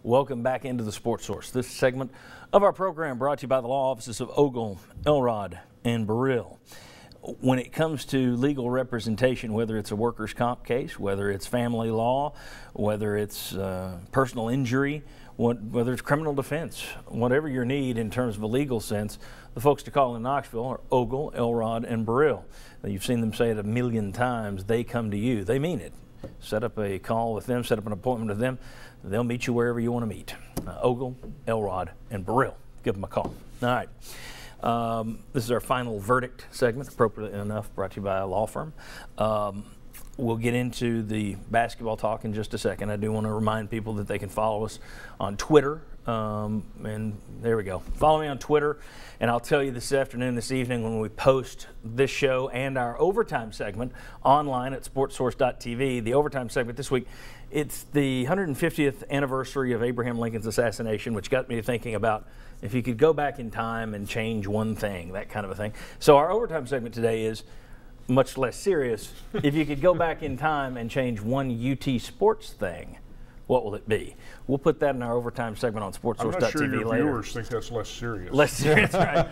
Welcome back into the Sports Source. This segment of our program brought to you by the law offices of Ogle, Elrod, and Burrill. When it comes to legal representation, whether it's a workers' comp case, whether it's family law, whether it's personal injury, whether it's criminal defense, whatever your need in terms of a legal sense, the folks to call in Knoxville are Ogle, Elrod, and Burrill. You've seen them say it a million times. They come to you. They mean it. Set up a call with them, set up an appointment with them. They'll meet you wherever you want to meet. Ogle, Elrod, and Burrill. Give them a call. All right. This is our final verdict segment, appropriately enough, brought to you by a law firm. We'll get into the basketball talk in just a second. I do want to remind people that they can follow us on Twitter. And there we go. Follow me on Twitter, and I'll tell you this afternoon, this evening, when we post this show and our overtime segment online at sportsource.tv. The overtime segment this week, it's the 150th anniversary of Abraham Lincoln's assassination, which got me to thinking about if you could go back in time and change one thing, that kind of a thing. So our overtime segment today is much less serious. If you could go back in time and change one UT sports thing, what will it be? We'll put that in our overtime segment on sportsource.tv later. I'm not sure your viewers think that's less serious. Less serious, right.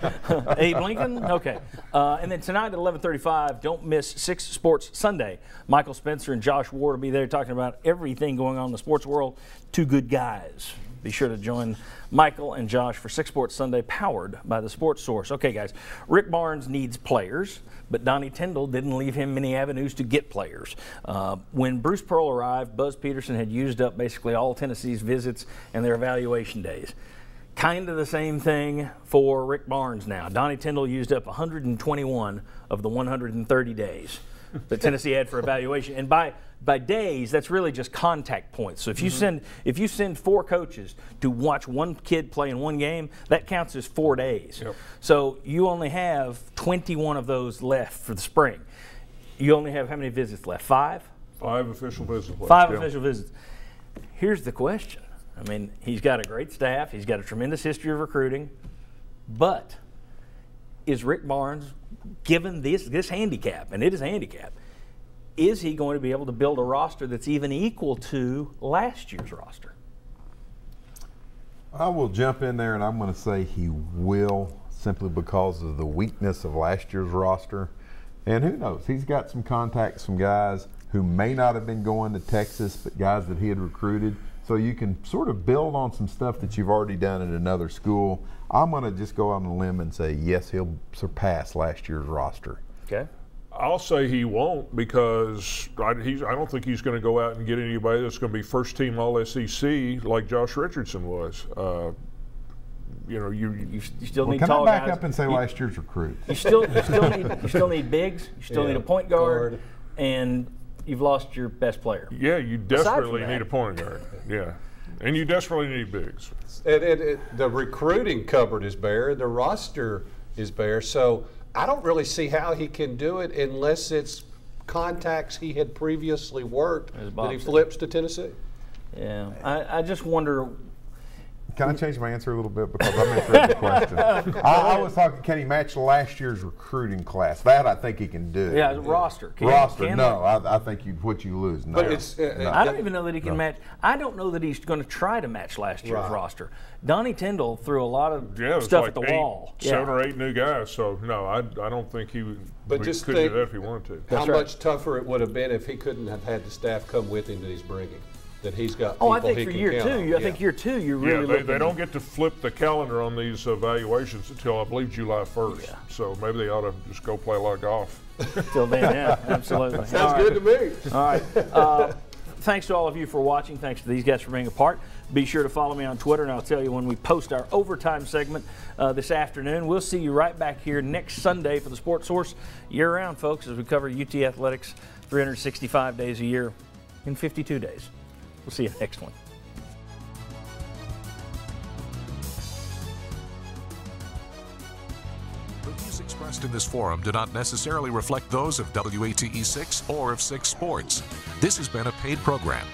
Abe Lincoln? Okay. And then tonight at 11:35, don't miss 6 Sports Sunday. Michael Spencer and Josh Ward will be there talking about everything going on in the sports world. Two good guys. Be sure to join Michael and Josh for 6 Sports Sunday, powered by the Sports Source. Okay, guys, Rick Barnes needs players, but Donnie Tyndall didn't leave him many avenues to get players. When Bruce Pearl arrived, Buzz Peterson had used up basically all Tennessee's visits and their evaluation days. Kind of the same thing for Rick Barnes now. Donnie Tyndall used up 121 of the 130 days that Tennessee had for evaluation. And by days, that's really just contact points. So if you send 4 coaches to watch one kid play in one game, that counts as 4 days. Yep. So you only have 21 of those left for the spring. You only have how many visits left? 5? 5 official visits left. 5 official visits. Here's the question. I mean, he's got a great staff. He's got a tremendous history of recruiting. But is Rick Barnes, given this handicap, and it is a handicap, is he going to be able to build a roster that's even equal to last year's roster? I will jump in there and I'm going to say he will, simply because of the weakness of last year's roster. And who knows, he's got some contacts, some guys who may not have been going to Texas, but guys that he had recruited. So you can sort of build on some stuff that you've already done at another school. I'm going to just go out on a limb and say, yes, he'll surpass last year's roster. Okay. I'll say he won't, because I don't think he's going to go out and get anybody that's going to be first-team All-SEC like Josh Richardson was. You still need can tall I back guys. Up and say last year's recruit? You still need bigs. You still need a point guard, and you've lost your best player. Yeah, you desperately need a point guard. Yeah, and you desperately need bigs. The recruiting cupboard is bare. The roster is bare. So I don't really see how he can do it unless it's contacts he had previously worked that he flips to Tennessee. Yeah, I just wonder. Can I change my answer a little bit, because I misread the question? I was talking, can he match last year's recruiting class? That I think he can do. Yeah, roster. I think what you lose. No. But it's, no. I don't even know that he can match. I don't know that he's going to try to match last year's roster. Donnie Tyndall threw a lot of stuff at the wall. 7 or 8 new guys. So no, I don't think he would. But just could think do that if he wanted to. How much tougher it would have been if he couldn't have had the staff come with him that he's bringing. That he's got people I think he for can year count 2, on. I think year 2, you really they don't get to flip the calendar on these evaluations until I believe July 1st. Yeah. So maybe they ought to just go play a lot of golf. Till then, yeah, absolutely. Sounds good to me. All right. Thanks to all of you for watching. Thanks to these guys for being a part. Be sure to follow me on Twitter, and I'll tell you when we post our overtime segment this afternoon. We'll see you right back here next Sunday for the Sports Source year-round, folks, as we cover UT athletics 365 days a year in 52 days. We'll see you next one. The views expressed in this forum do not necessarily reflect those of WATE 6 or of 6 Sports. This has been a paid program.